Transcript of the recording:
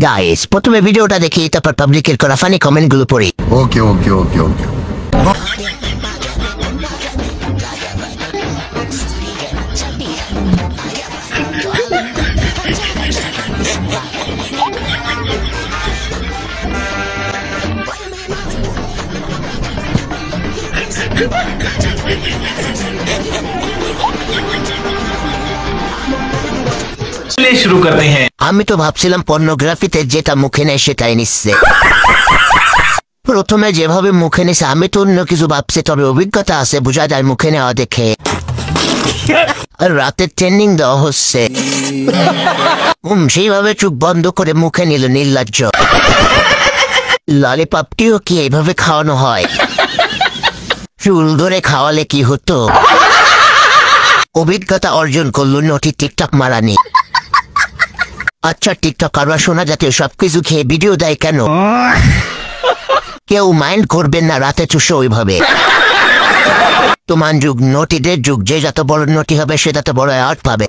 Guys প্রথমে ভিডিওটা দেখি তারপর পাবলিকের করা ফানি কমেন্ট গুলো পড়ি। ওকে ওকে ওকে ওকে चलिए शुरू करते हैं। আমি তো ভাবছিলাম পর্নোগ্রাফিতে যেটা মুখে নেয় সেটাই নিচ্ছে। প্রথমে যেভাবে মুখে নিছে আমি তো অন্য কিছু ভাবছি, তবে অভিজ্ঞতা আছে বোঝা যায় মুখে নেওয়া দেখে। আর রাতে ট্রেনিং দেওয়া হচ্ছে, সেইভাবে চোখ বন্ধ করে মুখে নিল নির্লজ্জ। ললিপপটিও কি এইভাবে খাওয়ানো হয়? চুল ধরে খাওয়ালে কি হতো? অভিজ্ঞতা অর্জন করলো নটি টিকটক মারানি। আচ্ছা টিকটক কারবার শোনা জাতীয় সবকিছু খেয়ে ভিডিও দেয় কেন? কেউ মাইন্ড করবেন না রাতে চুষো ওইভাবে। তোমার যুগ নটিদের যুগ, যে যত বড় নটি হবে সে তত বড় আর্ট পাবে।